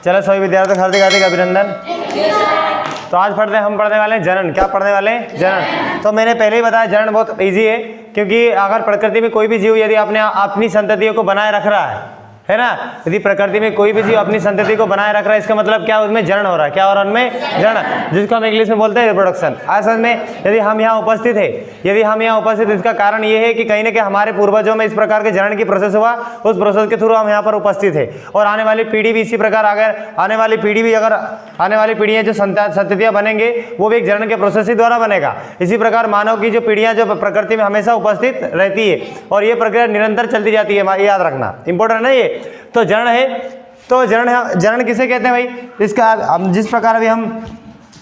चलो सभी विद्यार्थियों को हार्दिक हार्दिक अभिनंदन। तो आज हम पढ़ने वाले हैं जनन। क्या पढ़ने वाले हैं? जनन। तो मैंने पहले ही बताया जनन बहुत इजी है, क्योंकि अगर प्रकृति में कोई भी जीव यदि अपनी संततियों को बनाए रख रहा है ना, यदि प्रकृति में कोई भी जीव अपनी संतति को बनाए रख रहा है, इसका मतलब क्या, उसमें जनन हो रहा है। क्या हो रहा है उनमें? जनन, जिसको हम इंग्लिश में बोलते हैं रिप्रोडक्शन। असल में यदि हम यहाँ उपस्थित है, इसका कारण ये है कि कहीं ना कहीं हमारे पूर्वजों में इस प्रकार के जनन की प्रोसेस हुआ, उस प्रोसेस के थ्रू हम यहाँ पर उपस्थित है। और आने वाली पीढ़ी भी इसी प्रकार, अगर आने वाली पीढ़ियाँ जो संततियाँ बनेंगे वो भी एक जनन के प्रोसेस ही द्वारा बनेगा। इसी प्रकार मानव की जो पीढ़ियाँ जो प्रकृति में हमेशा उपस्थित रहती है और ये प्रक्रिया निरंतर चलती जाती है, याद रखना इंपॉर्टेंट है ये। तो जनन है, तो जनन किसे कहते हैं भाई? इसका हम जिस प्रकार अभी हम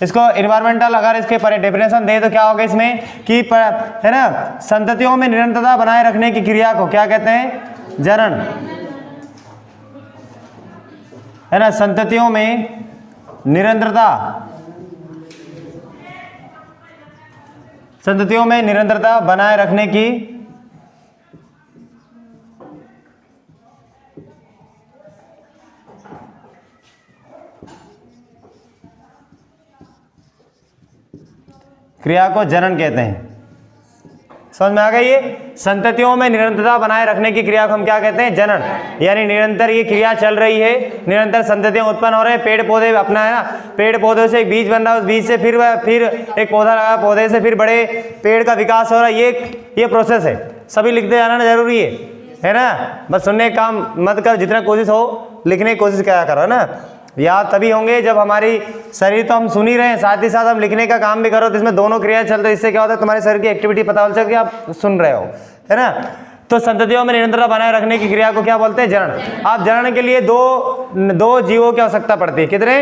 इसको इन्वायरमेंटल अगर इसके पर डेफिनेशन दें तो क्या होगा इसमें कि है ना, संततियों में निरंतरता बनाए रखने की क्रिया को क्या कहते हैं? जनन, है ना। संततियों में निरंतरता बनाए रखने की क्रिया को जनन कहते हैं। समझ में आ गई? ये संततियों में निरंतरता बनाए रखने की क्रिया को हम क्या कहते हैं? जनन। यानी निरंतर ये क्रिया चल रही है, निरंतर संततियां उत्पन्न हो रहे हैं। पेड़ पौधे अपना है ना, पेड़ पौधों से एक बीज बन रहा है, उस बीज से फिर एक पौधा लगा, पौधे से फिर बड़े पेड़ का विकास हो रहा है। ये प्रोसेस है। सभी लिखते जाना जरूरी है ना। बस सुनने का काम मत कर, जितना कोशिश हो लिखने की कोशिश क्या करो, है ना। याद तभी होंगे जब हमारी शरीर तो हम सुन ही रहे हैं, साथ ही साथ हम लिखने का काम भी करो, तो इसमें दोनों क्रिया चल रही है। इससे क्या होता है, तुम्हारे शरीर की एक्टिविटी पता चल कि आप सुन रहे हो, है ना। तो संततियों में निरंतरता बनाए रखने की क्रिया को क्या बोलते हैं? जनन। आप जनन के लिए दो जीवों की आवश्यकता पड़ती है। कितने?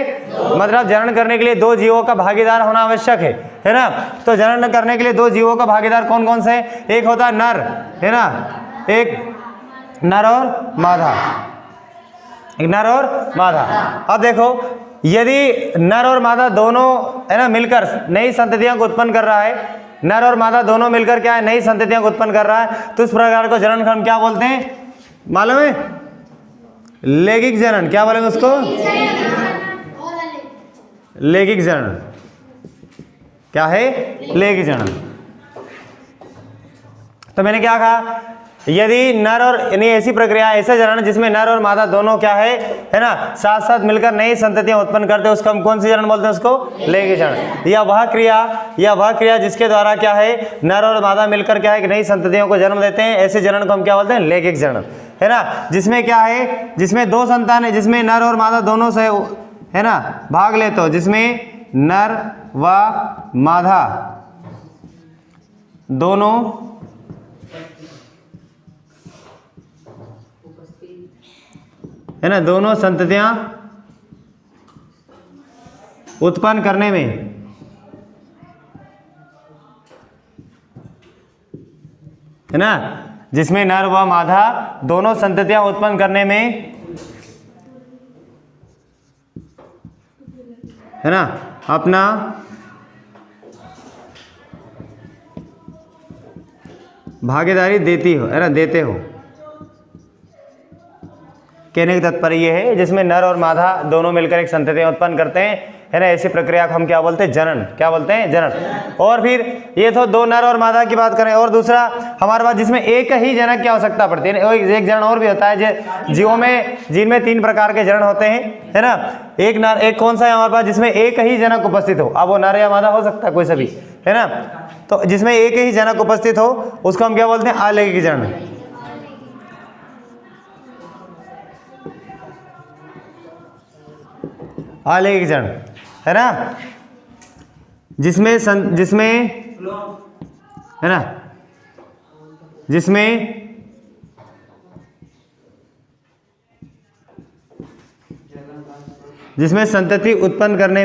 मतलब जनन करने के लिए 2 जीवों का भागीदार होना आवश्यक है ना। तो जनन करने के लिए 2 जीवों का भागीदार कौन कौन से? एक होता है नर, है ना, एक नर और मादा, नर और मादा। अब देखो, यदि नर और मादा दोनों है ना मिलकर नई संततियां को उत्पन्न कर रहा है, नर और मादा दोनों मिलकर क्या है, नई संततियां को उत्पन्न कर रहा है, तो इस प्रकार को जनन हम क्या बोलते हैं मालूम है? लैंगिक जनन। क्या बोलेंगे उसको? लैंगिक जनन। क्या है? लैंगिक जनन। तो मैंने क्या कहा, यदि नर और यानी ऐसी प्रक्रिया, ऐसा जनन जिसमें नर और मादा दोनों क्या है ना, साथ साथ मिलकर नई संततियां उत्पन्न करते हैं, उसको हम कौन सी जनन बोलते हैं? उसको लैंगिक जनन। या वह क्रिया जिसके द्वारा क्या है, नर और मादा मिलकर क्या है, नई संततियों को जन्म देते हैं, ऐसे जनन को हम क्या बोलते हैं? लैंगिक जनन, है ना। जिसमें क्या है, जिसमें 2 संतान है, जिसमें नर और मादा दोनों से है ना भाग लेते हो, जिसमें नर व मादा दोनों है ना, दोनों संततियां उत्पन्न करने में है ना, जिसमें नर व मादा दोनों संततियां उत्पन्न करने में है ना अपना भागीदारी देती हो, है ना, देते हो। कहने का तात्पर्य ये है, जिसमें नर और मादा दोनों मिलकर एक संततियां उत्पन्न करते हैं, है ना, ऐसी प्रक्रिया को हम क्या बोलते हैं? जनन। क्या बोलते हैं? जनन। और फिर ये तो 2 नर और मादा की बात करें, और दूसरा हमारे पास जिसमें एक ही जनक की आवश्यकता पड़ती है। एक जनन और भी होता है जीवों में, जिनमें 3 प्रकार के जनन होते हैं, है ना। एक कौन सा है हमारे पास, जिसमें एक ही जनक उपस्थित हो। अब वो नर या मादा हो सकता है, कोई सभी, है ना। तो जिसमें एक ही जनक उपस्थित हो उसको हम क्या बोलते हैं? अलैंगिक जनन। अलैंगिक जनन, है ना, जिसमें है ना, जिसमें संतति उत्पन्न करने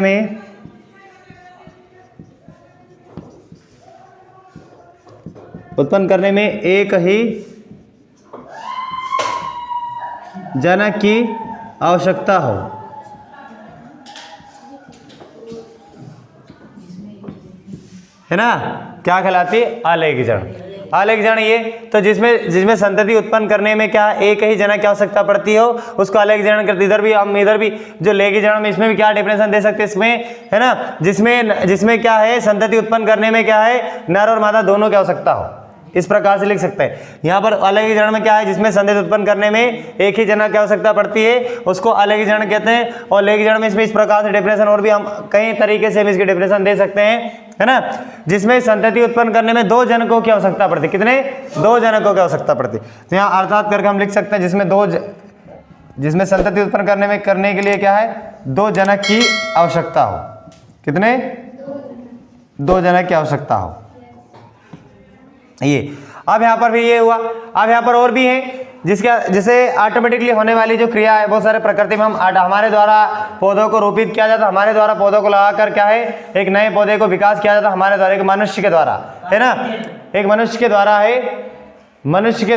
में एक ही जनक की आवश्यकता हो, है ना, क्या कहलाती है? अलैंगिक जनन। अलग जनन ये, तो जिसमें संतति उत्पन्न करने में क्या एक ही जनक की आवश्यकता पड़ती हो उसको अलग जनन करते। इधर भी हम इधर भी जो लेगी जनन में इसमें भी क्या डेफिनेशन दे सकते हैं इसमें, है ना, जिसमें क्या है संतति उत्पन्न करने में क्या है नर और मादा दोनों की आवश्यकता हो, इस प्रकार से लिख सकते हैं। यहाँ पर अलग ही जनन में क्या है जिसमें संतति उत्पन्न करने में एक ही जनक की आवश्यकता पड़ती है उसको अलग ही जनन कहते हैं। और लेगी जनन में इसमें इस प्रकार से डेफिनेशन और भी हम कई तरीके से हम इसकी डेफिनेशन दे सकते हैं, है ना, जिसमें संतति उत्पन्न करने में 2 जनकों की आवश्यकता पड़ती है। कितने? 2 जनकों की आवश्यकता पड़ती है। तो यहाँ अर्थात करके हम लिख सकते हैं जिसमें संतति उत्पन्न करने के लिए क्या है 2 जनक की आवश्यकता हो। कितने? 2 जनक की आवश्यकता हो। ये अब यहाँ पर भी ये हुआ। अब यहाँ पर और भी है जिसे ऑटोमेटिकली होने वाली जो क्रिया है, बहुत सारे प्रकृति में हमारे द्वारा पौधों को रोपित किया जाता है, हमारे द्वारा पौधों को लगाकर क्या है एक नए पौधे को विकास किया जाता है हमारे द्वारा, एक मनुष्य के द्वारा, है ना, एक मनुष्य के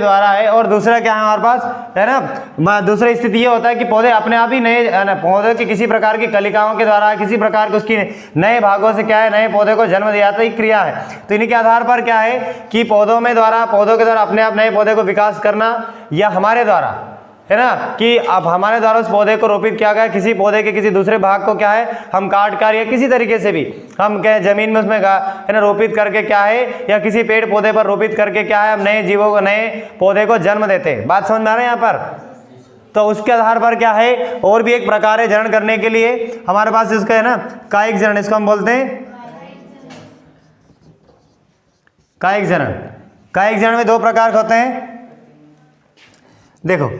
द्वारा है। और दूसरा क्या है हमारे पास, है ना, दूसरी स्थिति ये होता है कि पौधे अपने आप ही नए पौधे की किसी प्रकार की कलिकाओं के द्वारा किसी प्रकार के उसकी नए भागों से क्या है नए पौधे को जन्म दिया जाता है, क्रिया है। तो इन्हीं के आधार पर क्या है कि पौधों के द्वारा अपने आप नए पौधे को विकास करना, या हमारे द्वारा, है ना, कि अब हमारे द्वारा उस पौधे को रोपित किया गया, किसी पौधे के किसी दूसरे भाग को क्या है हम काट कर या किसी तरीके से भी हम क्या जमीन में उसमें है ना रोपित करके क्या है, या किसी पेड़ पौधे पर रोपित करके क्या है हम नए जीवों को नए पौधे को जन्म देते हैं। बात समझ में आ रहा है यहाँ पर? तो उसके आधार पर क्या है और भी एक प्रकार है जनन करने के लिए हमारे पास इसका, है ना, कायिक जनन, इसको हम बोलते हैं कायिक जनन। कायिक जनन में 2 प्रकार के होते हैं। देखो,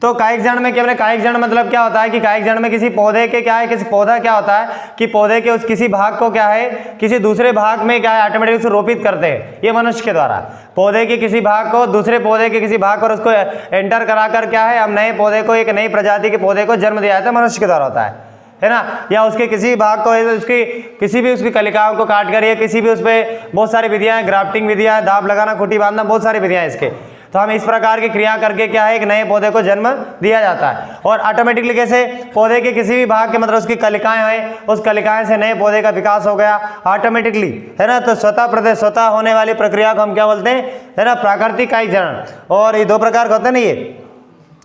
तो कायिक जनन में क्या, कायिक जनन मतलब क्या होता है कि कायिक जनन में किसी पौधे के क्या है, किसी पौधा क्या होता है कि पौधे के उस किसी भाग को क्या है किसी दूसरे भाग में क्या है ऑटोमेटिक से रोपित करते हैं, ये मनुष्य के द्वारा पौधे के किसी भाग को दूसरे पौधे के किसी भाग पर उसको एंटर कराकर क्या है हम नए पौधे को, एक नई प्रजाति के पौधे को जन्म दिया जाता है, मनुष्य के द्वारा होता है ना, या उसके किसी भाग को उसकी किसी भी उसकी कलिकाओं को काट कर, या किसी भी उस पर बहुत सारी विधियां हैं, ग्राफ्टिंग विधियां, दाब लगाना, खूंटी बांधना, बहुत सारी विधियां हैं इसके। तो हम इस प्रकार की क्रिया करके क्या है एक नए पौधे को जन्म दिया जाता है। और ऑटोमेटिकली कैसे पौधे के किसी भी भाग के मतलब उसकी कलिकाएं हैं, उस कलिकाएं से नए पौधे का विकास हो गया ऑटोमेटिकली, है ना। तो स्वतः होने वाली प्रक्रिया को हम क्या बोलते हैं, है ना, प्राकृतिक कायिक जनन। और ये 2 प्रकार के होते हैं ना, ये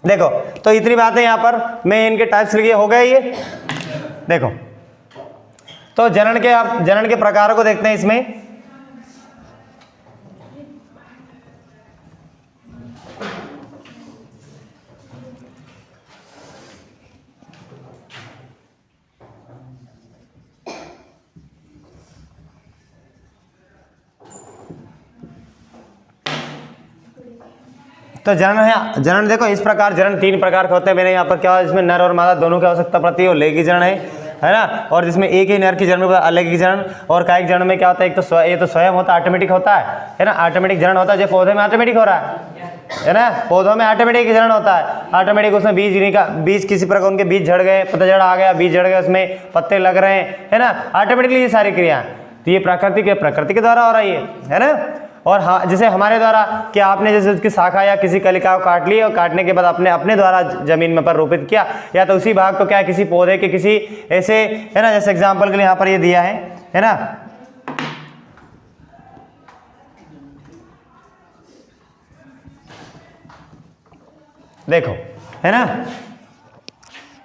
देखो। तो इतनी बातें यहाँ पर मैं इनके टाइप्स लिखे हो गए ये देखो। तो जनन के प्रकारों को देखते हैं इसमें। तो जनन देखो इस प्रकार, जनन 3 प्रकार के होते हैं। मैंने यहाँ पर क्या, इसमें नर और मादा दोनों की आवश्यकता पड़ती है, और लेगी जनन है ना। और जिसमें एक ही नर की जन्म अलग ही जनन। और कायिक जनन में क्या होता है, एक तो ये तो स्वयं होता है, ऑटोमेटिक होता है ना, ऑटोमेटिक जनन होता है, जो पौधे में ऑटोमेटिक हो रहा है ना, पौधों में ऑटोमेटिक जनन होता है, ऑटोमेटिक उसमें बीज किसी प्रकार उनके बीज झड़ गए, पतझड़ आ गया, बीज झड़ गए, उसमें पत्ते लग रहे हैं, है ना, ऑटोमेटिकली ये सारी क्रिया। तो ये प्रकृति के द्वारा हो रही है ना। और हाँ, जैसे हमारे द्वारा कि आपने जैसे उसकी शाखा या किसी कलिका को काट ली और काटने के बाद अपने द्वारा जमीन में पर रोपित किया, या तो उसी भाग को क्या किसी पौधे के किसी ऐसे, है ना, जैसे एग्जांपल के लिए यहाँ पर ये दिया है ना, देखो, है ना,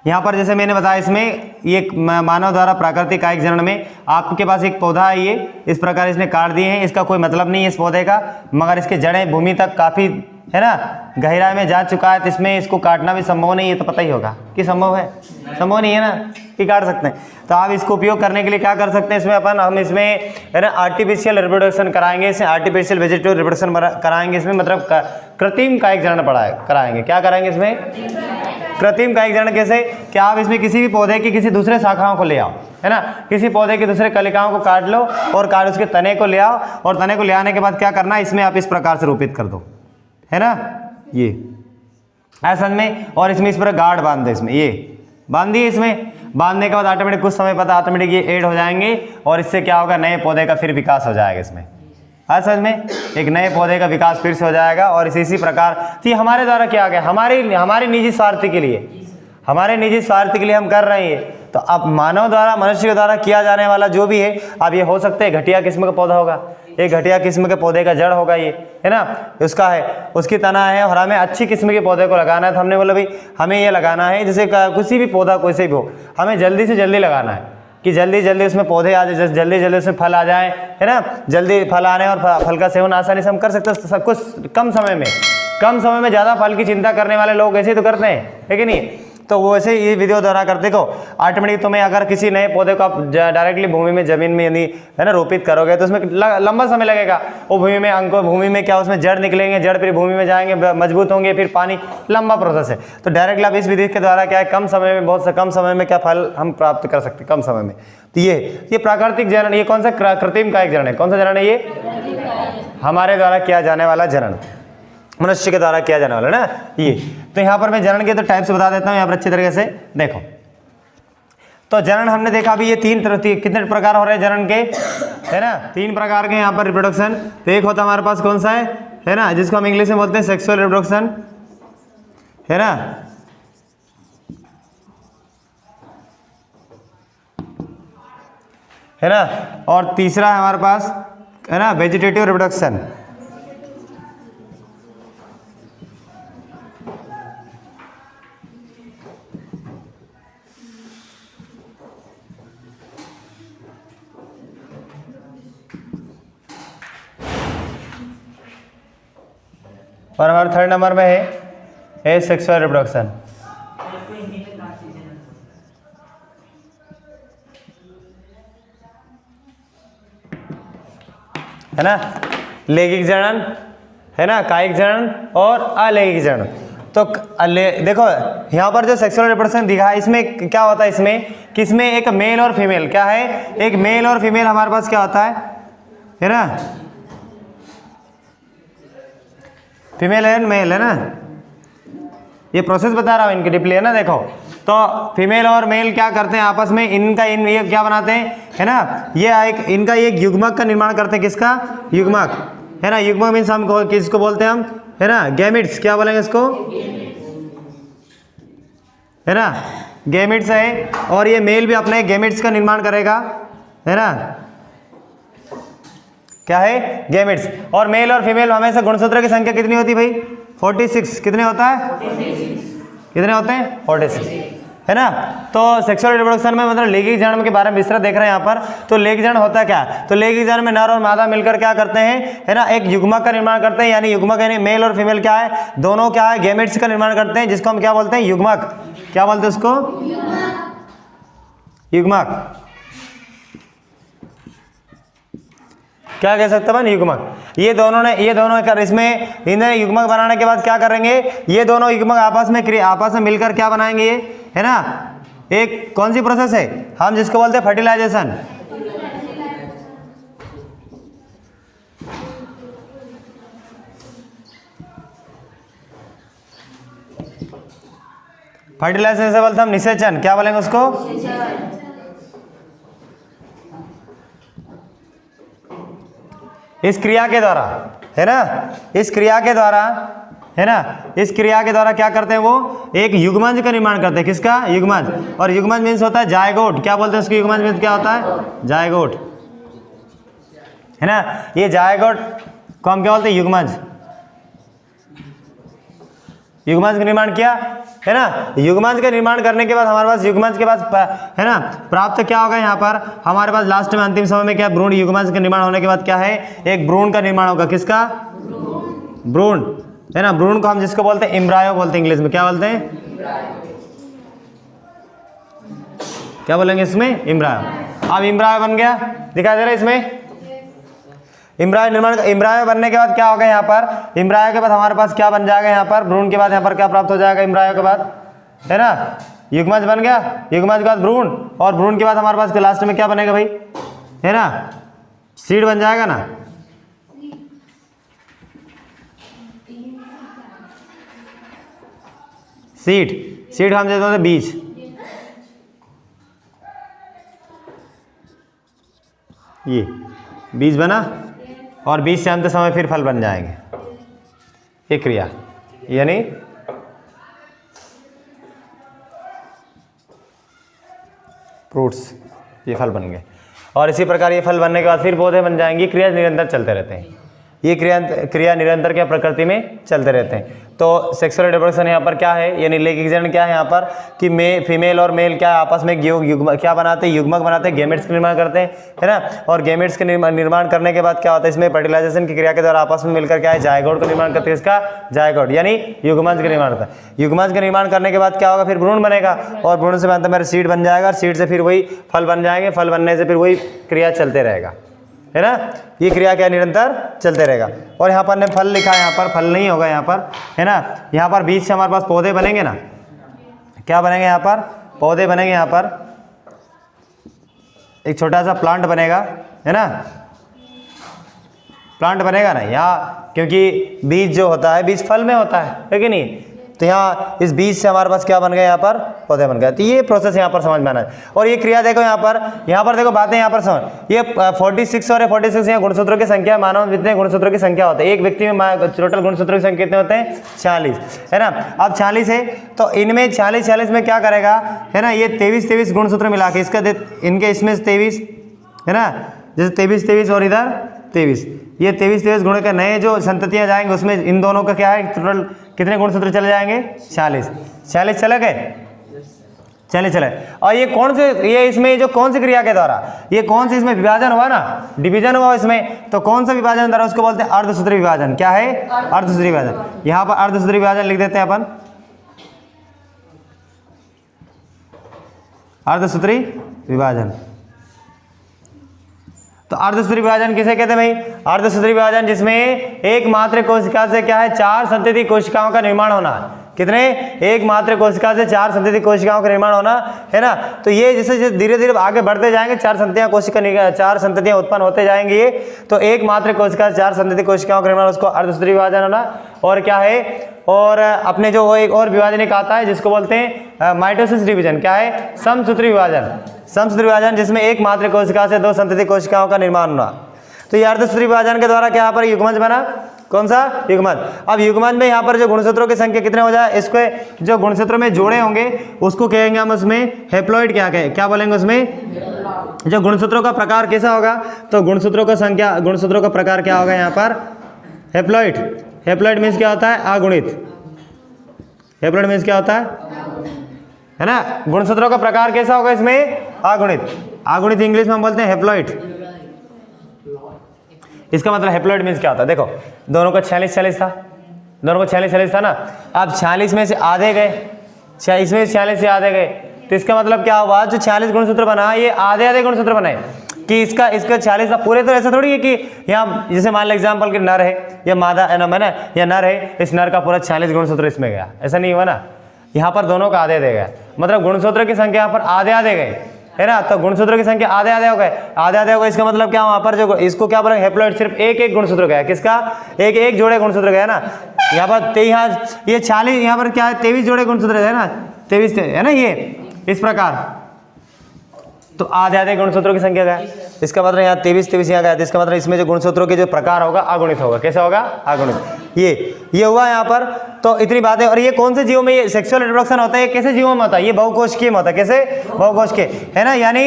यहाँ पर जैसे मैंने बताया इसमें ये मानव द्वारा प्राकृतिक कायिक जनन में आपके पास एक पौधा है, ये इस प्रकार इसने काट दिए हैं, इसका कोई मतलब नहीं है इस पौधे का, मगर इसके जड़ें भूमि तक काफ़ी, है ना, गहराई में जा चुका है, तो इसमें इसको काटना भी संभव नहीं है। तो पता ही होगा कि संभव है, संभव नहीं है ना कि काट सकते हैं। तो आप इसको उपयोग करने के लिए क्या कर सकते हैं, इसमें हम इसमें, है ना, आर्टिफिशियल रिप्रोडक्शन कराएंगे, इसमें आर्टिफिशियल वेजिटेटिव रिप्रोडक्शन कराएंगे, इसमें मतलब कृत्रिम कायिक जनन कराएंगे। क्या कराएंगे इसमें? कृत्रिम कायिक जनन। कैसे? कि आप इसमें किसी भी पौधे की किसी दूसरे शाखाओं को ले आओ, है ना, किसी पौधे के दूसरे कलिकाओं को काट लो और काट उसके तने को ले आओ, और तने को ले आने के बाद क्या करना, इसमें आप इस प्रकार से रोपित कर दो, है ना, ये ऐसा में, और इसमें इस पर गार्ड बांध दे, इसमें ये बांध दिए, इसमें बांधने के बाद ऑटोमेटिक कुछ समय पता ऑटोमेटिक ये ऐड हो जाएंगे, और इससे क्या होगा, नए पौधे का फिर विकास हो जाएगा इसमें, असल में एक नए पौधे का विकास फिर से हो जाएगा। और इसी प्रकार तो ये हमारे द्वारा क्या गया, हमारे निजी स्वार्थ के लिए, हमारे निजी स्वार्थ के लिए हम कर रहे हैं। तो अब मानव द्वारा, मनुष्य के द्वारा किया जाने वाला जो भी है, अब ये हो सकते हैं घटिया किस्म का पौधा होगा, एक घटिया किस्म के पौधे का जड़ होगा ये, है ना, उसका है, उसकी तना है, और हमें अच्छी किस्म के पौधे को लगाना है। तो हमने बोला भाई हमें ये लगाना है, जैसे किसी भी पौधा कोई से भी हो, हमें जल्दी से जल्दी लगाना है कि जल्दी जल्दी उसमें पौधे आ जाए, जल्दी जल्दी उसमें फल आ जाए, है ना, जल्दी फल आने और फल का सेवन आसानी से हम कर सकते हैं, सब कुछ कम समय में ज़्यादा फल की चिंता करने वाले लोग ऐसे ही तो करते हैं, है कि नहीं। तो वो ऐसे ये वीडियो द्वारा करते को ऑटोमेटिक तुम्हें अगर किसी नए पौधे को आप डायरेक्टली भूमि में, जमीन में यदि, है ना, रोपित करोगे तो उसमें लंबा समय लगेगा। वो भूमि में क्या उसमें जड़ निकलेंगे, जड़ फिर भूमि में जाएंगे, मजबूत होंगे, फिर पानी, लंबा प्रोसेस है। तो डायरेक्टली आप इस विधि के द्वारा क्या है, कम समय में, बहुत से कम समय में क्या फल हम प्राप्त कर सकते हैं, कम समय में। तो ये प्राकृतिक जनन, ये कौन सा कृत्रिम कायिक जनन है, कौन सा जनन है ये, हमारे द्वारा किया जाने वाला जनन, मनुष्य के द्वारा किया जाने वाला ना ये। तो यहाँ पर मैं जनन के तो टाइप्स बता देता हूँ यहाँ पर अच्छी तरीके से देखो। तो जनन हमने देखा अभी ये कितने प्रकार हो रहे हैं जनन के, है ना, 3 प्रकार के यहाँ पर रिप्रोडक्शन। तो एक होता हमारे पास कौन सा है ना, जिसको हम इंग्लिश में बोलते हैं सेक्सुअल रिप्रोडक्शन, है ना, और तीसरा है हमारे पास, है ना, वेजिटेटिव रिप्रोडक्शन, और हमारे 3rd नंबर में है सेक्सुअल रिप्रोडक्शन। है ना, लैंगिक जनन, है ना, कायिक जनन और अलैंगिक जनन। तो देखो यहाँ पर जो सेक्सुअल रिप्रोडक्शन दिखा है, इसमें क्या होता है, इसमें किसमें एक मेल और फीमेल, क्या है, एक मेल और फीमेल हमारे पास क्या होता है ना, फीमेल एंड मेल, है ना, ये प्रोसेस बता रहा हूँ इनकी डिप्ली, है ना। देखो तो फीमेल और मेल क्या करते हैं आपस में, ये क्या बनाते हैं, है ना, ये इनका एक युग्मक का निर्माण करते हैं, किसका, युग्मक, है ना। युग्मक मीन्स हम किसको बोलते हैं हम, है ना, गैमिट्स, क्या बोलेंगे इसको, है ना, गैमिट्स है। और ये मेल भी अपने गैमिट्स का निर्माण करेगा, है ना, क्या है, गैमिट्स। और मेल और फीमेल हमेशा गुणसूत्र की संख्या कितनी होती है भाई, 46, कितने होता है, कितने होते हैं, 46, है ना। तो सेक्सुअल रिप्रोडक्शन में मतलब लैंगिक जनन के बारे में विस्तृत देख रहे हैं यहाँ पर। तो लैंगिक जनन होता है क्या, तो लैंगिक जनन में नर और मादा मिलकर क्या करते हैं, है ना, एक युग्मक का निर्माण करते हैं, यानी युग्मक यानी मेल और फीमेल क्या है, दोनों क्या है, गैमेट्स का निर्माण करते हैं, जिसको हम क्या बोलते हैं, युग्मक, क्या बोलते हैं उसको, युग्मक, क्या कह सकते हैं, युग्मक। ये दोनों कर इसमें इन्हें युग्मक बनाने के बाद क्या करेंगे, ये दोनों युग्मक आपस में मिलकर क्या बनाएंगे, ये, है ना, एक कौन सी प्रोसेस है, हम जिसको बोलते हैं फर्टिलाइजेशन। फर्टिलाइजेशन से बोलते हम निषेचन, क्या बोलेंगे उसको, इस क्रिया के द्वारा, है ना, इस क्रिया के द्वारा, है ना, इस क्रिया के द्वारा क्या करते हैं, वो एक युग्मज का निर्माण करते हैं, किसका, युग्मज। और युग्मज मीन्स होता है जायगोट, क्या बोलते हैं उसको, युग्मज मीन्स क्या होता है, जायगोट, है ना। ये जायगोट को हम क्या बोलते हैं, युग्मज, युग्मज का निर्माण किया, है ना। युग्मज का निर्माण करने के बाद हमारे पास युग्मज के पास, है ना, प्राप्त क्या होगा, यहाँ पर हमारे पास लास्ट में अंतिम समय में क्या, भ्रूण, युग्मज का निर्माण होने के बाद क्या है, एक भ्रूण का निर्माण होगा, किसका, भ्रूण, है ना। भ्रूण को हम जिसको बोलते हैं एम्ब्रायो बोलते हैं, इंग्लिश में क्या बोलते हैं, क्या बोलेंगे इसमें, एम्ब्रायो। अब एम्ब्रायो बन गया, दिखाई दे रहा है इसमें, एम्ब्रायो निर्माण, एम्ब्रायो बनने के बाद क्या होगा, यहाँ पर एम्ब्रायो के बाद हमारे पास क्या बन जाएगा, यहाँ पर भ्रूण के बाद यहाँ पर क्या प्राप्त हो जाएगा, एम्ब्रायो के बाद, है ना, युग्मज बन गया, युग्मज के बाद भ्रूण, और भ्रूण के बाद हमारे पास लास्ट में क्या बनेगा भाई, है ना, सीड बन जाएगा ना। सीड हम देते हैं बीज, ये बीज बना और बीज से अंत समय फिर फल बन जाएंगे, ये क्रिया, यानी फ्रूट्स, ये फल बन गए। और इसी प्रकार ये फल बनने के बाद फिर पौधे बन जाएंगी। क्रिया निरंतर चलते रहते हैं, ये क्रिया निरंतर क्या प्रकृति में चलते रहते हैं। तो सेक्सुअल रिप्रोडक्शन यहाँ पर क्या है, यानी लैंगिक जनन क्या है यहाँ पर कि फीमेल और मेल क्या आपस में युग्म क्या बनाते हैं, युग्मक बनाते हैं, गेमेट्स का निर्माण करते हैं, है ना। और गेमेट्स के निर्माण करने के बाद क्या होता है, इसमें फर्टिलाइजेशन की क्रिया के द्वारा आपस में मिलकर क्या है, जायगोट का निर्माण करते हैं। इसका जायगोट यानी युग्मज का निर्माण होता है। युग्मज का निर्माण करने के बाद क्या होगा, फिर भ्रूण बनेगा और भ्रूण से बनता मेरा सीड बन जाएगा, सीड से फिर वही फल बन जाएंगे, फल बनने से फिर वही क्रिया चलते रहेगा, है ना। ये क्रिया क्या निरंतर चलते रहेगा। और यहाँ पर ने फल लिखा है, यहाँ पर फल नहीं होगा यहाँ पर, है ना। यहाँ पर बीच से हमारे पास पौधे बनेंगे ना, क्या बनेंगे यहाँ पर, पौधे बनेंगे। यहाँ पर एक छोटा सा प्लांट बनेगा, है ना, प्लांट बनेगा ना यहाँ, क्योंकि बीज जो होता है बीज फल में होता है कि नहीं। तो यहाँ इस बीज से हमारे पास क्या बन गया, यहाँ पर पौधे बन गए। तो ये प्रोसेस यहाँ पर समझ में आना है। और ये क्रिया देखो यहाँ पर देखो बातें यहाँ पर समझ, ये 46 और 46 यहाँ गुणसूत्रों की संख्या, मानव जितने गुणसूत्रों की संख्या होती है, एक व्यक्ति में टोटल गुणसूत्रों की संख्या कितने होते हैं, 46, है ना। अब 46 है तो इनमें 46 में क्या करेगा, है ना, ये 23 गुणसूत्र मिला के इसका इनके इसमें 23, है ना, जैसे 23 और इधर 23, ये 23 गुण के नए जो संततियां जाएंगे उसमें इन दोनों का क्या है, टोटल कितने गुणसूत्र चले जाएंगे, 40 चले गए, चले। और ये कौन से, ये इसमें जो कौन सी क्रिया के द्वारा, ये कौन सी इसमें विभाजन हुआ ना, डिवीजन हुआ इसमें, तो कौन सा विभाजन द्वारा, उसको बोलते हैं अर्धसूत्री विभाजन। क्या है, अर्धसूत्री विभाजन। यहाँ पर अर्धसूत्री विभाजन लिख देते हैं अपन, अर्धसूत्री विभाजन। तो अर्धसूत्री विभाजन किसे कहते हैं भाई, अर्धसूत्री विभाजन जिसमें एक मात्र कोशिका से क्या है, 4 संतति कोशिकाओं का निर्माण होना। कितने, एक मात्र कोशिका से 4 संतति कोशिकाओं का निर्माण होना, है ना। तो ये जैसे धीरे धीरे आगे बढ़ते जाएंगे, 4 संततियां उत्पन्न होते जाएंगे ये, तो एक मात्र कोशिका से 4 संतति कोशिकाओं का निर्माण, उसको अर्धसूत्री विभाजन होना। और क्या है, और अपने जो एक और विभाजन एक आता है जिसको बोलते हैं माइटोसिस डिवीजन। क्या है, समसूत्री विभाजन। समसूत्री विभाजन जिसमें एक मात्र कोशिका से 2 संतति कोशिकाओं का निर्माण होना। तो ये अर्धसूत्री विभाजन के द्वारा क्या यहाँ पर युग्मज बना, कौन सा, युग्मज। अब युग्मज में यहाँ पर जो गुणसूत्रों की संख्या कितने हो जाए, इसको जो गुणसूत्रों में जोड़े होंगे उसको कहेंगे हम उसमें हैप्लॉइड। क्या बोलेंगे उसमें, जो गुणसूत्रों का प्रकार कैसा होगा, तो गुणसूत्रों का संख्या, गुणसूत्रों का प्रकार क्या होगा यहाँ पर, हैप्लॉइड। हैप्लॉइड मीन्स क्या होता है, अगुणित। हैप्लॉइड मीन्स क्या होता है ना, गुणसूत्रों का प्रकार कैसा होगा इसमें, अगुणित। अगुणित इंग्लिश में हम बोलते हैं हैप्लॉइड। इसका मतलब हैप्लॉइड मीन्स क्या होता है, देखो दोनों का 46 था, दोनों को 46 था ना। अब 46 में से आधे गए, इसमें 46 से आधे गए, तो इसका मतलब क्या हुआ, जो 46 गुणसूत्र बना ये आधे गुणसूत्र बनाए। कि इसका 46 था पूरे, तो ऐसा थोड़ी है कि यहाँ जैसे मान लो एग्जाम्पल कि नर है या मादा है ना, या नर है, इस नर का पूरा 46 गुणसूत्र इसमें गया, ऐसा नहीं हुआ ना। यहाँ पर दोनों का आधे दे गया, मतलब गुणसूत्र की संख्या यहाँ पर आधे गए, है ना। तो गुणसूत्र की संख्या आधे हो गए, हो गए। इसका मतलब क्या, वहाँ पर जो इसको क्या बोलेंगे, हैप्लॉइड। सिर्फ एक गुणसूत्र गया, किसका, एक जोड़े गुणसूत्र गया ना। यहाँ पर ये 40, यहाँ पर क्या है, 23 जोड़े गुणसूत्र है ना, 23 है ना, ये इस प्रकार। तो आधे गुणसूत्रों की संख्या गया, इसका मतलब यहाँ 23 यहाँ गया, तो इसका मतलब इसमें जो गुणसूत्रों के जो प्रकार होगा अगुणित होगा। कैसा होगा, अगुणित। ये हुआ यहाँ पर। तो इतनी बातें। और ये कौन से जीवों में ये सेक्सुअल रिप्रोडक्शन होता है, ये कैसे जीवों में होता है, ये बहुकोशिकीय में होता है। कैसे, बहुकोशिकीय, है ना, यानी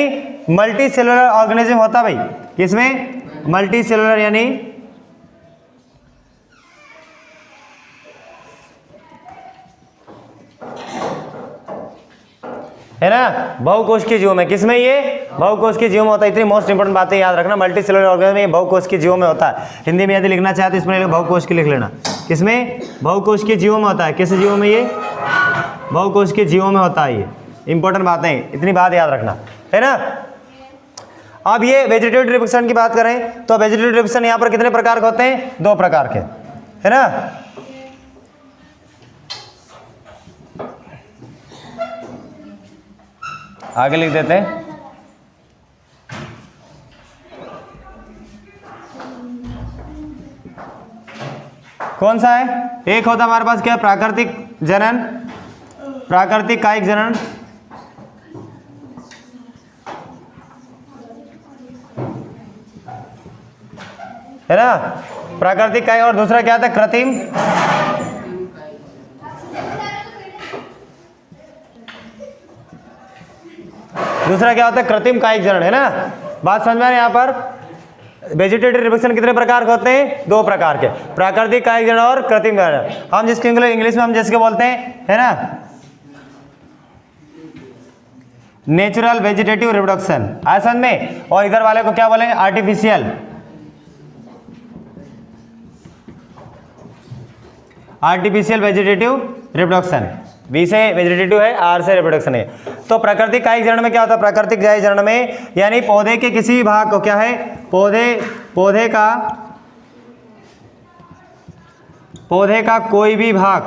मल्टी सेलुलर ऑर्गेनिज्म होता है भाई। इसमें मल्टी सेलुलर यानी है ना, बहुकोशिकीय जीवों में। किसमें, ये बहुकोशिकीय जीवों में होता है। इतनी मोस्ट इंपोर्टेंट बातें याद रखना, मल्टी सेलुलर ऑर्गेनिज्म ये बहुकोशिकीय जीवों में होता है। हिंदी में यदि लिखना चाहे तो इसमें बहुकोशिकीय लिख लेना। किसमें, बहुकोशिकीय जीवों में होता है। किस जीवों में, ये बहुकोशिकीय जीवों में होता है। ये इंपॉर्टेंट बातें, इतनी बात याद रखना, है ना। अब ये वेजिटेटिव रिप्रोडक्शन की बात करें तो वेजिटेटिव रिप्रोडक्शन यहाँ पर कितने प्रकार के होते हैं, 2 प्रकार के, है ना। आगे लिख देते हैं, कौन सा है, एक होता हमारे पास क्या, प्राकृतिक जनन, प्राकृतिक कायिक जनन, है ना, प्राकृतिक कायिक। और दूसरा क्या था, कृत्रिम, दूसरा क्या होता है कृत्रिम कायिक जनन, है ना। बात समझ में आ रही है। यहाँ पर वेजिटेटिव रिप्रोडक्शन कितने प्रकार के होते हैं? 2 प्रकार के, प्राकृतिक कायिक जनन और कृत्रिम जनन। हम जिसके इंग्लिश में हम जिसके बोलते हैं, है ना, नेचुरल वेजिटेटिव रिप्रोडक्शन, आया समझ में। और इधर वाले को क्या बोलेंगे? Artificial vegetative reproduction. वी से वेजिटेटिव है, आर से रिप्रोडक्शन है। तो प्राकृतिक कायिक जनन में क्या होता है? प्राकृतिक कायिक जनन में यानी पौधे के किसी भी भाग को क्या है, पौधे का कोई भी भाग,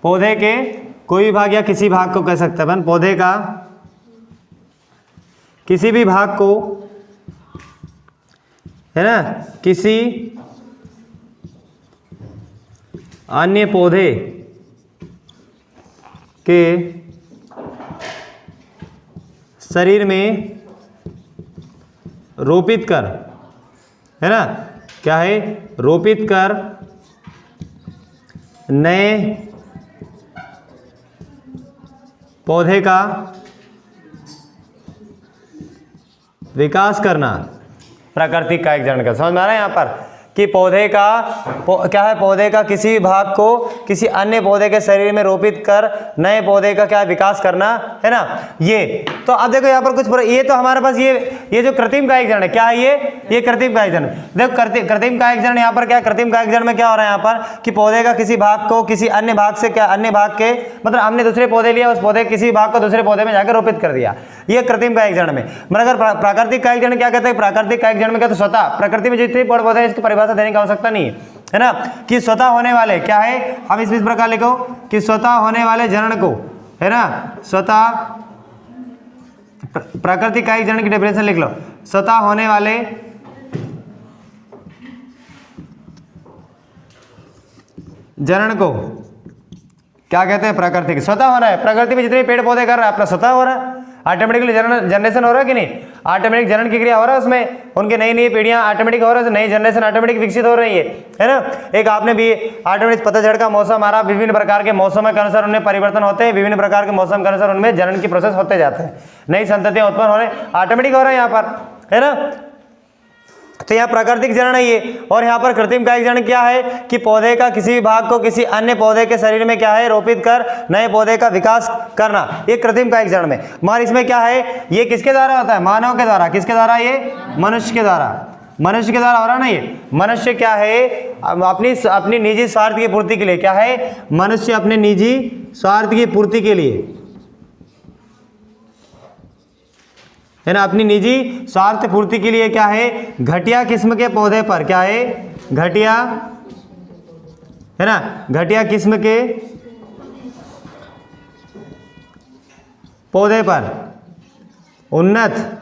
पौधे के कोई भी भाग या किसी भाग को कह सकते हैं अपन, पौधे का किसी भी भाग को, है ना, किसी अन्य पौधे के शरीर में रोपित कर, है ना, क्या है, रोपित कर नए पौधे का विकास करना, प्राकृतिक कायिक जनन का। समझ में आ रहा है यहाँ पर कि पौधे का क्या है, पौधे का किसी भी भाग को किसी अन्य पौधे के शरीर में रोपित कर नए पौधे का क्या विकास करना, है ना। ये तो अब देखो यहाँ पर कुछ ये तो हमारे पास ये जो कृत्रिम कायिक जनन है, क्या है ये कृत्रिम कायिक जनन। देखो कृत्रिम कायिक जनन यहाँ पर क्या, कृत्रिम कायिक जनन में क्या हो रहा है यहाँ पर कि पौधे का किसी भाग को किसी अन्य भाग से क्या, अन्य भाग के मतलब हमने दूसरे पौधे लिया, उस पौधे किसी भाग को दूसरे पौधे में जाकर रोपित कर दिया, ये कृत्रिम कायिक जनन में। मगर प्राकृतिक कायिक जनन क्या कहते हैं? प्राकृतिक कायिक जनन में क्या, तो स्वतः प्रकृति में जितने पेड़ पौधे हैं इसकी परिभाषा देने की आवश्यकता नहीं है ना, कि स्वतः होने वाले क्या है, हम इस प्रकार लिखो कि स्वतः होने वाले जनन को, है ना, स्वतः प्राकृतिक कायिक जनन की डेफिनेशन लिख लो, स्वतः होने वाले जनन को क्या कहते हैं? प्राकृतिक। स्वतः हो रहा है, प्रकृति में जितने पेड़ पौधे कर रहा है अपना स्वतः हो रहा है, ऑटोमेटिकली जनरेशन हो रहा है कि नहीं, ऑटोमेटिक जनन की क्रिया हो रहा है उसमें, उनके नई नई पीढ़ियां ऑटोमेटिक हो रहा है, नई जनरेशन ऑटोमेटिक विकसित हो रही है ना। एक आपने भी ऑटोमेटिक पतझड़ का मौसम आ रहा, विभिन्न प्रकार के मौसमों के अनुसार उनमें परिवर्तन होते हैं, विभिन्न प्रकार के मौसम के अनुसार उनमें जनन की प्रोसेस होते जाते हैं, नई संततियां उत्पन्न हो रहे, ऑटोमेटिक हो रहा है यहाँ पर, है ना। तो यहाँ प्राकृतिक जनन है ये। और यहाँ पर कृत्रिम कायिक जनन क्या है कि पौधे का किसी भी भाग को किसी अन्य पौधे के शरीर में क्या है, रोपित कर नए पौधे का विकास करना, ये कृत्रिम कायिक जनन में। मगर इसमें क्या है, ये किसके द्वारा होता है? मानव के द्वारा। किसके द्वारा? ये मनुष्य के द्वारा, मनुष्य के द्वारा हो रहा ना ये। मनुष्य क्या है, अपनी निजी स्वार्थ की पूर्ति के लिए क्या है, मनुष्य अपने निजी स्वार्थ की पूर्ति के लिए, है ना, अपनी निजी स्वार्थ पूर्ति के लिए क्या है, घटिया किस्म के पौधे पर क्या है, घटिया, है ना, घटिया किस्म के पौधे पर उन्नत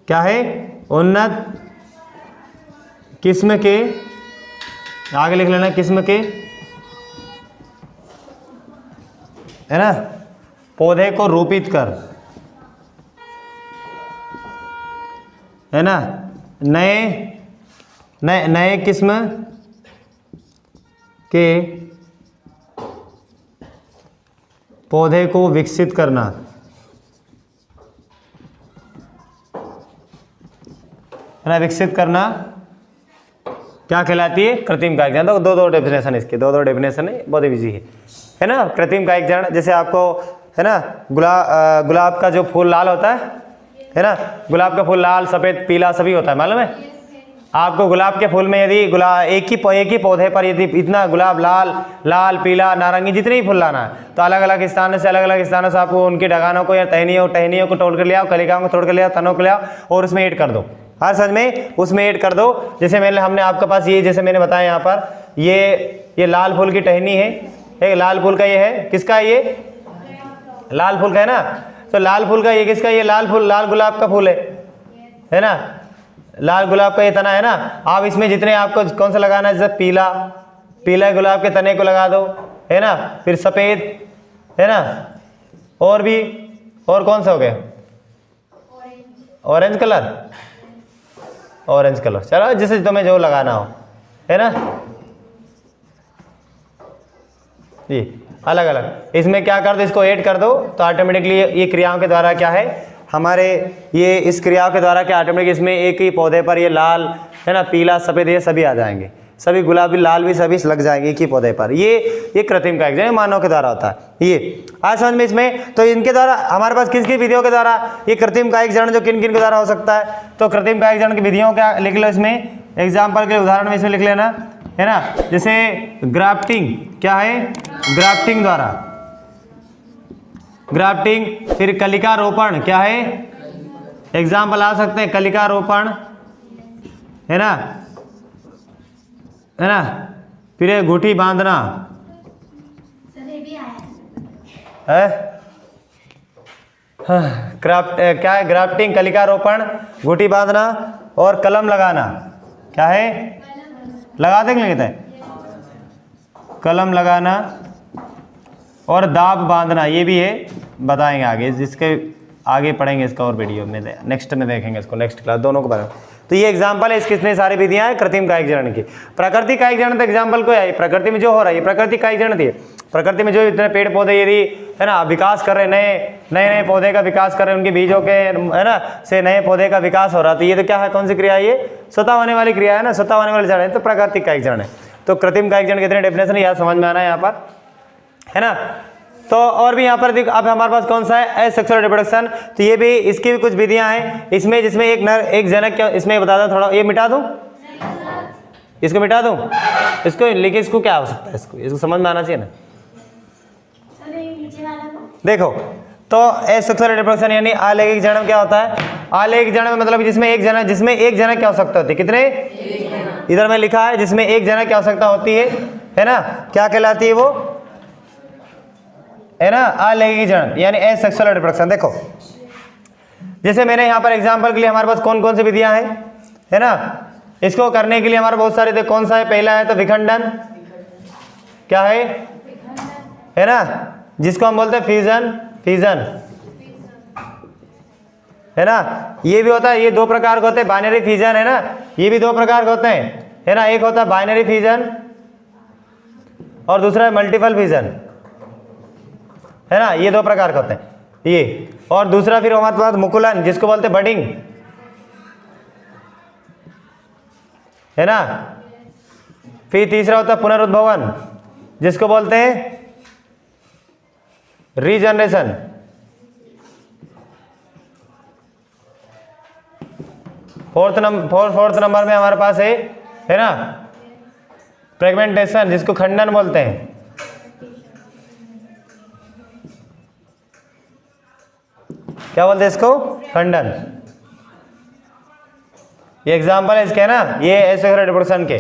क्या है, उन्नत किस्म के, आगे लिख लेना, किस्म के, है ना, पौधे को रोपित कर, है ना, नए किस्म के पौधे को विकसित करना, है ना, विकसित करना क्या कहलाती है? कृत्रिम कायिक जनन। तो दो डेफिनेशन इसके, दो डेफिनेशन है, बहुत इजी है ना। कृत्रिम कायिक जनन जैसे आपको, है ना, गुलाब का जो फूल लाल होता है ना, गुलाब का फूल लाल सफ़ेद पीला सभी होता है, मालूम है आपको। गुलाब के फूल में यदि एक ही पौधे पर यदि इतना गुलाब लाल पीला नारंगी जितने ही फूल लाना है, तो अलग अलग स्थानों से आपको उनके डगानों को या टहनियों को तोड़ कर ले आओ, कलिकाओं को तोड़ कर ले आओ, तनों को ले आओ और उसमें ऐड कर दो। हर समझ में उसमें ऐड कर दो। जैसे हमने आपके पास ये, जैसे मैंने बताया यहाँ पर ये लाल फूल की टहनी है, एक लाल फूल का ये है, किसका है ये? लाल फूल का है ना। तो लाल फूल का ये किसका? ये लाल गुलाब का फूल है ना, लाल गुलाब का ये तना है ना। आप इसमें जितने आपको कौन सा लगाना है, जैसे पीला गुलाब के तने को लगा दो, है ना, फिर सफ़ेद, है ना, और भी, और कौन सा हो गया? ऑरेंज कलर, चलो जैसे तुम्हें जो लगाना हो, है ना। ये अलग अलग, इसमें क्या कर दो, इसको ऐड कर दो तो ऑटोमेटिकली ये क्रियाओं के द्वारा क्या है हमारे, ये इस क्रियाओं के द्वारा क्या ऑटोमेटिक इसमें एक ही पौधे पर ये लाल है ना, पीला, सफ़ेद, ये सभी आ जाएंगे, सभी गुलाबी, लाल भी सभी लग जाएंगे एक ही पौधे पर। ये कृत्रिम कायिक जनन मानव के द्वारा होता है। ये आज समझ में इसमें, तो इनके द्वारा हमारे पास किसकी विधियों के द्वारा ये कृत्रिम कायिक जनन जो किन किन के द्वारा हो सकता है, तो कृत्रिम कायिक जनन की विधियों क्या लिख लो इसमें, एग्जाम्पल के उदाहरण में इसमें लिख लेना है ना, जैसे ग्राफ्टिंग, क्या है ग्राफ्टिंग द्वारा, ग्राफ्टिंग, फिर कलिका रोपण, क्या है एग्जाम्पल आ सकते हैं कलिका रोपण, है ना, है ना, फिर ये घुटी बांधना है, क्राफ्ट क्या है ग्राफ्टिंग, कलिका रोपण, घुटी बांधना और कलम लगाना, क्या है लगा देंगे लेते हैं कलम लगाना और दाब बांधना, ये भी है बताएंगे आगे, जिसके आगे पढ़ेंगे इसका और वीडियो में, नेक्स्ट में देखेंगे इसको, नेक्स्ट क्लास दोनों को बारे में। तो ये एग्जांपल है इसकी, कितने सारी विधियां हैं कृत्रिम कायिक जनन की। प्राकृतिक कायिक जनन तो एग्जांपल को है, प्रकृति में जो हो रहा है ये प्राकृतिक कायिक जनन थी। प्रकृति में जो इतने पेड़ पौधे यदि है ना विकास कर रहे, नए पौधे का विकास कर रहे, उनके बीजों के है ना से नए पौधे का विकास हो रहा, तो ये तो क्या है, कौन सी क्रिया है, ये स्वतः होने वाली क्रिया है ना, स्वतः होने वाली जनन है, तो प्राकृतिक कायिक जनन है। तो कृत्रिम कायिक जनन कितने डेफिनेशन याद समझ में आना है यहाँ पर, है ना। तो और भी यहाँ पर देखो, अब हमारे पास कौन सा है एसेक्सुअल रिप्रोडक्शन, तो ये भी इसकी भी कुछ विधियां हैं इसमें, जिसमें एक नर एक जनक, क्या इसमें बता दो थोड़ा, ये मिटा दूं, इसको मिटा दूं, इसको, लेकिन इसको क्या हो सकता है, इसको समझ में आना चाहिए ना। देखो तो एसेक्सुअल रिप्रोडक्शन यानी अलैंगिक जनन क्या होता है, अलैंगिक जनन मतलब जिसमें एक जनक क्या हो सकता होती है, कितने, इधर में लिखा है जिसमें एक जनक क्या हो सकता होती है ना, क्या कहलाती है वो, है ना अलैंगिक जनन यानी एसेक्सुअल रिप्रोडक्शन। देखो जैसे मैंने यहाँ पर एग्जांपल के लिए हमारे पास कौन कौन सी विधियां हैं, है ना, इसको करने के लिए हमारे बहुत सारे, कौन सा है, पहला है तो विखंडन, क्या है ना, जिसको हम बोलते हैं फ्यूजन, है ना, ये भी होता है, ये दो प्रकार के होते हैं, बाइनरी फ्यूजन है ना, ये भी दो प्रकार के होते हैं, है ना, एक होता है बाइनरी फ्यूजन और दूसरा है मल्टीपल फ्यूजन, है ना, ये दो प्रकार के होते हैं ये, और दूसरा फिर हमारे पास मुकुलन जिसको बोलते हैं बडिंग, है ना, फिर तीसरा होता है पुनरुद्भवन जिसको बोलते हैं रीजनरेशन, फोर्थ नंबर में हमारे पास है ना फ्रेगमेंटेशन जिसको खंडन बोलते हैं, क्या बोलते हैं इसको, खंडन। ये एग्जांपल है इसके, है ना, ये एसेक्सुअल रिप्रोडक्शन के,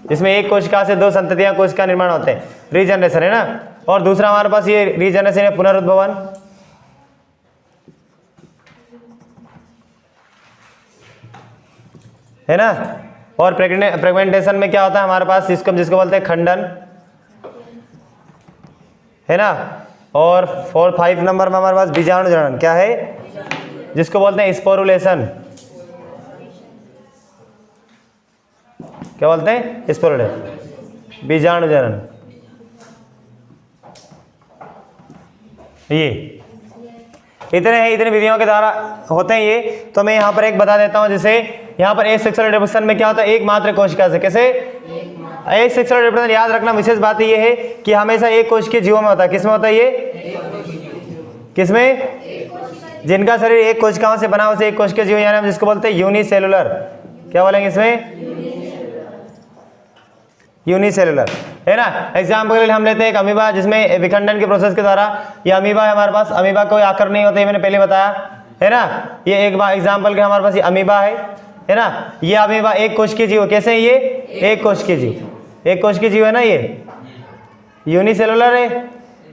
जिसमें एक कोशिका से दो संततियां कोशिका निर्माण होते हैं, रीजनरेशन, है ना, और दूसरा हमारे पास ये रीजनरेशन है पुनरुद्भवन, है ना, और फ्रेगमेंटेशन में क्या होता है हमारे पास, जिसको बोलते हैं खंडन, है ना, और 5 नंबर में हमारे पास बीजाणु जनन, क्या है, जिसको बोलते हैं स्पोरुलेशन, क्या बोलते हैं स्पोरुलेशन, बीजाणु जनन। ये इतने विधियों के द्वारा होते हैं ये। तो मैं यहाँ पर एक बता देता हूँ, जैसे यहाँ पर एसेक्सुअल रिप्रोडक्शन में क्या होता है, एकमात्र कोशिका से, कैसे एसेक्सुअल रिप्रोडक्शन, याद रखना विशेष बात ये है कि हमेशा एक कोशिकीय जीवों में होता है, किसमें होता है ये, किसमें, जिनका शरीर एक कोशिकाओं से बना उसे एक कोशिकीय जीव यानी हम जिसको बोलते हैं यूनिसेलुलर, क्या बोलेंगे इसमें, यूनिसेलुलर, है ना। एग्जाम्पल के लिए हम लेते हैं एक अमीबा, जिसमें विखंडन के प्रोसेस के द्वारा ये अमीबा है हमारे पास, अमीबा कोई आकार नहीं होता है, मैंने पहले बताया, है ना, ये एक बार एग्जाम्पल के हमारे पास ये अमीबा है ना, ये अमीबा एक कोशिकीय जीव, कैसे ये एक कोशिकीय जीव है ना, ये यूनिसेलुलर है,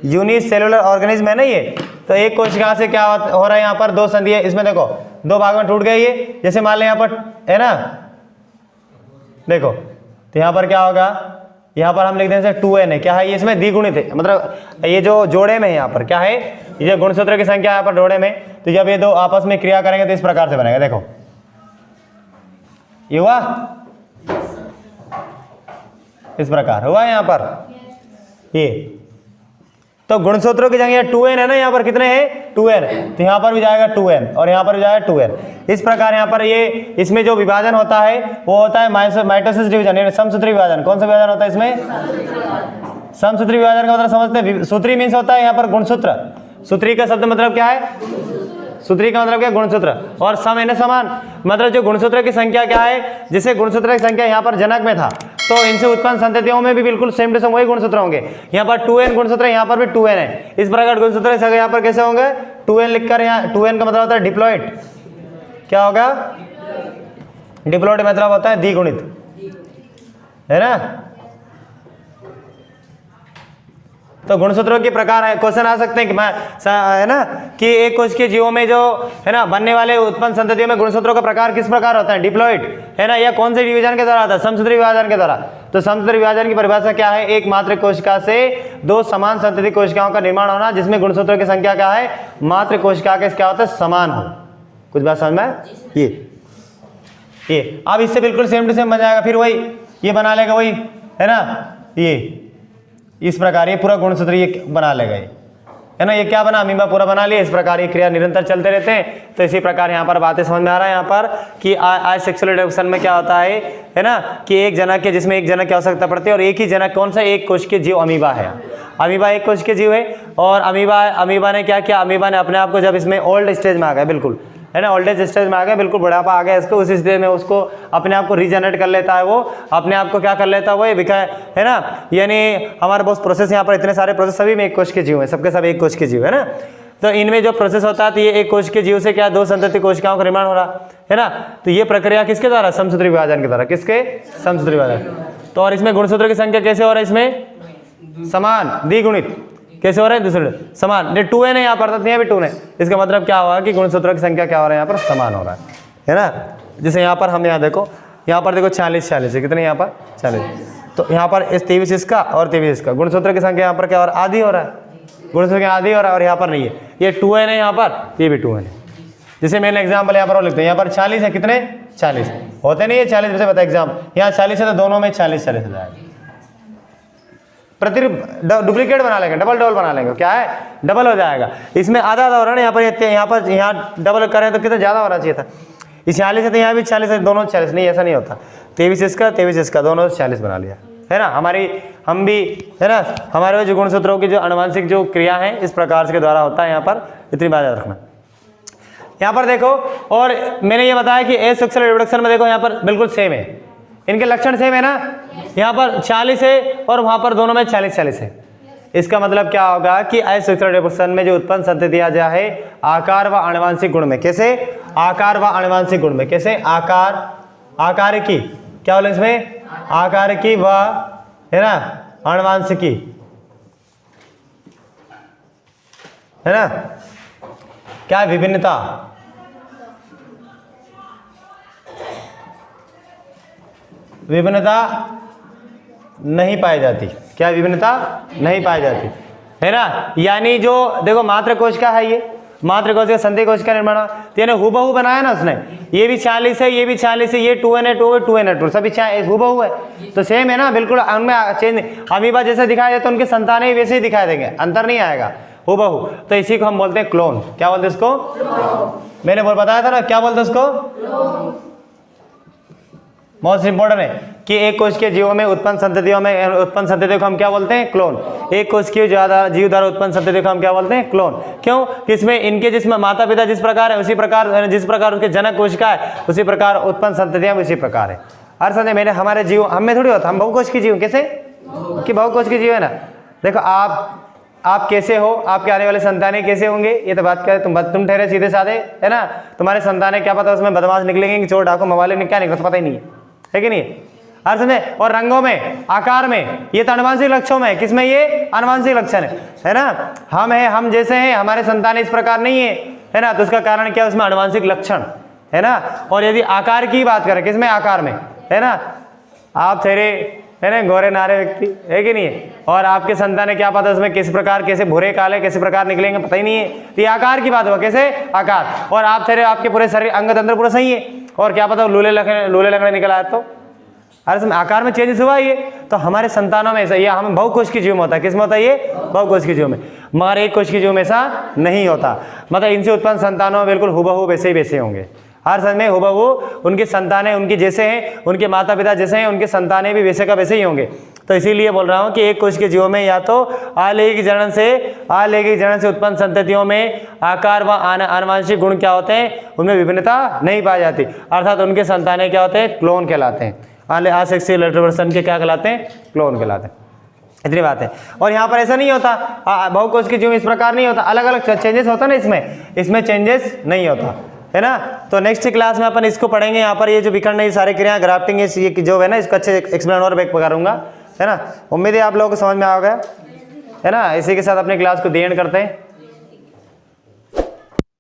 यूनिसेलुलर ऑर्गेनिज्म है ना ये। तो एक कोशिका से क्या हो रहा है, यहाँ पर दो संधि है, इसमें देखो दो भाग में टूट गई ये, जैसे मान लें यहाँ पर, है ना, देखो तो यहाँ पर क्या होगा, यहाँ पर हम लिख देंगे 2n है, क्या है ये, इसमें द्विगुणित है, मतलब ये जो जोड़े में यहाँ पर क्या है, ये गुणसूत्र की संख्या यहाँ पर जोड़े में, तो जब ये दो आपस में क्रिया करेंगे तो इस प्रकार से बनेगा, देखो ये हुआ, इस प्रकार हुआ यहाँ पर, ये तो गुणसूत्रों की जगह 2n है ना, यहाँ पर कितने हैं 2n, तो यहाँ पर भी जाएगा 2n और यहाँ पर भी जाएगा 2n। इस प्रकार यहाँ पर ये इसमें जो विभाजन होता है वो होता है माइटोसिस डिवीजन, यानी समसूत्री विभाजन। कौन सा विभाजन होता है इसमें? समसूत्री विभाजन का मतलब समझते हैं। सूत्री मीन्स होता है यहाँ पर गुणसूत्र। सूत्री का शब्द मतलब क्या है? सूत्री का मतलब क्या? गुणसूत्र। और सम यानी समान, मतलब जो गुणसूत्र की संख्या क्या है, जैसे गुणसूत्र की संख्या यहाँ पर जनक में था तो इनसे उत्पन्न संततियों में भी बिल्कुल सेम टू सेम वही गुणसूत्र होंगे। यहाँ पर 2n गुणसूत्र, यहाँ पर भी 2n है। इस प्रकार गुणसूत्र यहाँ पर कैसे होंगे? 2n लिखकर, यहाँ 2n का मतलब होता है डिप्लॉइड। क्या होगा? डिप्लॉइड मतलब होता है द्विगुणित, है ना। तो गुणसूत्रों के प्रकार है, क्वेश्चन आ सकते हैं कि है ना कि एक कोश के जीवों में जो है ना बनने वाले उत्पन्न संततियों में गुणसूत्रों का प्रकार किस प्रकार होता है? डिप्लॉइड, है ना। या कौन से डिवीजन के द्वारा आता है? समसूत्री विभाजन के द्वारा। तो समसूत्री विभाजन की परिभाषा क्या है? एक मात्र कोशिका से दो समान संतति कोशिकाओं का निर्माण होना जिसमें गुणसूत्रों की संख्या क्या है? मात्र कोशिका के क्या होता है? समान हो। कुछ बात समझ में? ये अब इससे बिल्कुल सेम टू सेम बन जाएगा, फिर वही ये बना लेगा वही, है ना। ये इस प्रकार ये पूरा गुणसूत्र ये बना लेगा, ये है ना। ये क्या बना? अमीबा पूरा बना लिया। इस प्रकार ये क्रिया निरंतर चलते रहते हैं। तो इसी प्रकार यहाँ पर बातें समझ में आ रहा है यहाँ पर कि आज सेक्सुअल रिप्रोडक्शन में क्या होता है ना, कि एक जनक के जिसमें एक जनक की आवश्यकता पड़ती है और एक ही जनक कौन सा? एक कोश के जीव अमीबा है। अमीबा एक कोश के जीव है और अमीबा ने क्या किया? अमीबा ने अपने आप को जब इसमें ओल्ड स्टेज में आ गया, बिल्कुल है ना, ओल्ड एज स्टेज में आ गया, बिल्कुल बुढ़ापा आ गया इसको, उस स्टेज में उसको अपने आप को रीजनरेट कर लेता है। वो अपने आप को क्या कर लेता है? वो है ना। यानी हमारे बहुत प्रोसेस यहाँ पर इतने सारे प्रोसेस सभी में एक कोश के जीव है, सबके सब एक कोश के जीव है ना। तो इनमें जो प्रोसेस होता है तो ये एक कोश के जीव से क्या दो संतति कोशिकाओं का निर्माण हो रहा है ना। तो ये प्रक्रिया किसके द्वारा? समसूत्री विभाजन के द्वारा। किसके? समसूत्री विभाजन। तो और इसमें गुणसूत्र की संख्या कैसे हो रहा है? इसमें समान द्विगुणित कैसे हो रहा है? दूसरे समान। 2n है यहाँ पर, तो यहाँ भी 2n है। इसका मतलब क्या हुआ कि गुणसूत्रों की संख्या क्या हो रहा है? यहाँ पर समान हो रहा है ना। जैसे यहाँ पर हम यहाँ देखो, यहाँ पर देखो 40 है, कितने यहाँ पर? 40। तो यहाँ पर इस 23 इसका और 23 इसका, गुणसूत्र की संख्या यहाँ पर क्या हो रहा है? आधी हो रहा है, गुणसूत्र की आधी हो रहा है। और यहाँ पर नहीं है, ये 2n है यहाँ पर, ये भी 2n है। जैसे मैंने एग्जाम्पल यहाँ पर और लिखते हैं, यहाँ पर 40 है, कितने? 40 होते नहीं है 40 वैसे बता एग्जाम। यहाँ 40 है तो दोनों में 40 हो जाएगा। प्रति डुप्लीकेट बना लेंगे, डबल बना लेंगे, क्या है? डबल हो जाएगा। इसमें आधा हो रहा है ना, यहाँ डबल करें तो कितना ज़्यादा होना चाहिए था। इस 40 है तो यहाँ भी 40 है, दोनों 40 नहीं, ऐसा नहीं होता। 23 इसका दोनों 40 बना लिया, है ना। हम भी है ना, हमारे जो गुणसूत्रों की जो अनुवांशिक जो क्रिया है इस प्रकार से के द्वारा होता है। यहाँ पर इतनी बात याद रखना। यहाँ पर देखो, और मैंने ये बताया कि एसेक्सुअल रिप्रोडक्शन में देखो यहाँ पर बिल्कुल सेम है, इनके लक्षण सेम है ना। यहाँ पर 40 है और वहाँ पर दोनों में 40 है। इसका मतलब क्या होगा कि एसेक्सुअल रिप्रोडक्शन में जो उत्पन्न संततियाँ जो है आकार व आनुवंशिक गुण में, कैसे? आकार व आनुवंशिक गुण में, कैसे? आकार की क्या बोले इसमें? आकार की व है ना आनुवंशिकी, है ना। क्या? विभिन्नता, विभिन्नता नहीं पाई जाती। क्या? विभिन्नता नहीं पाई जाती, है ना। यानी जो देखो मात्र कोशिका है, ये मात्र कोशिका संतति कोशिका निर्माण, तो यानी हुबहू बनाया ना उसने। ये भी 40 है, ये भी 40 है, ये 2n है, 2n है, 2 सभी हुबहू है, तो सेम है ना, बिल्कुल उनमें चेंज। अमीबा जैसे दिखाई देते उनके संतानें वैसे ही दिखाई देंगे, अंतर नहीं आएगा, हुबहू। तो इसी को हम बोलते हैं क्लोन। क्या बोलते हैं इसको? मैंने बताया था ना, क्या बोलते हैं उसको? मोस्ट इंपॉर्टेंट है कि एक कोश के जीवों में उत्पन्न संततियों को हम क्या बोलते हैं? क्लोन। एक कोश के जीव द्वारा उत्पन्न संततियों को हम क्या बोलते हैं? क्लोन। क्यों? किसमें? इनके जिसमें माता पिता जिस प्रकार है उसी प्रकार, जिस प्रकार उसके जनक कोशिका है उसी प्रकार उत्पन्न संततियां उसी प्रकार है। हर समय मैंने हमारे जीव हमें थोड़ी होता, हम बहुकोश के जीव, कैसे कि बहुकोश के जीव है ना। देखो आप कैसे हो, आपके आने वाले संतानें कैसे होंगे, ये तो बात करें। तुम ठहरे सीधे साधे, है ना। तुम्हारे संतानें क्या पता उसमें बदमाश निकलेंगे कि चोर डाकू मवाले क्या निकले, पता ही नहीं है कि नहीं। हर समय और रंगों में, आकार में, ये तो आनुवंशिक लक्षणों में, किसमें? ये आनुवंशिक लक्षण है ना। हम जैसे हैं, हमारे संतानें इस प्रकार नहीं है ना। तो उसका कारण क्या? उसमें आनुवंशिक लक्षण है ना। और यदि आकार की बात करें, किसमें? आकार में, है ना। आप ठहरे है ना गोरे नारे व्यक्ति, है कि नहीं है, और आपके संतानें क्या पता उसमें किस प्रकार, कैसे भूरे काले कैसे प्रकार निकलेंगे, पता ही नहीं है। तो ये आकार की बात हुआ, कैसे? आकार। और आप ठहरे, आपके पूरे शरीर अंग तंत्र पूरा सही है, और क्या पता लूले लगने निकल आए तो अरे इसमें आकार में चेंजेस हुआ ये, तो हमारे संतानों में ऐसा, ये हमें बहुकोशिकीय जीव में होता है। किस में होता है ये? बहुकोशिकीय जीव में, मगर एक कोशिकीय जीव में ऐसा नहीं होता। मतलब इनसे उत्पन्न संतानों में बिल्कुल हुबहू वैसे होंगे। हर समय हुबहू उनकी संतानें उनकी जैसे हैं, उनके माता पिता जैसे हैं, उनके संतानें भी वैसे का वैसे ही होंगे। तो इसीलिए बोल रहा हूँ कि एक कोशिकीय जीवों में या तो अलैंगिक जनन से उत्पन्न संततियों में आकार व आनुवंशिक गुण क्या होते हैं, उनमें विभिन्नता नहीं पाई जाती, अर्थात उनके संतानें क्या होते हैं? क्लोन कहलाते हैं। असेक्सुअल रिप्रोडक्शन के क्या कहलाते हैं? क्लोन कहलाते हैं। इतनी बात है। और यहाँ पर ऐसा नहीं होता, बहुकोशिकीय जीव इस प्रकार नहीं होता, अलग अलग चेंजेस होता ना इसमें चेंजेस नहीं होता, है ना। तो नेक्स्ट क्लास में अपन इसको पढ़ेंगे। यहाँ पर ये जो विकर्ण ये सारी क्रियाएं, ग्राफ्टिंग ये जो है ना, इसको अच्छे एक्सप्लेन और बैक करूँगा, है ना। उम्मीद है आप लोगों को समझ में आ गया, है ना। इसी के साथ अपनी क्लास को दी एंड करते हैं।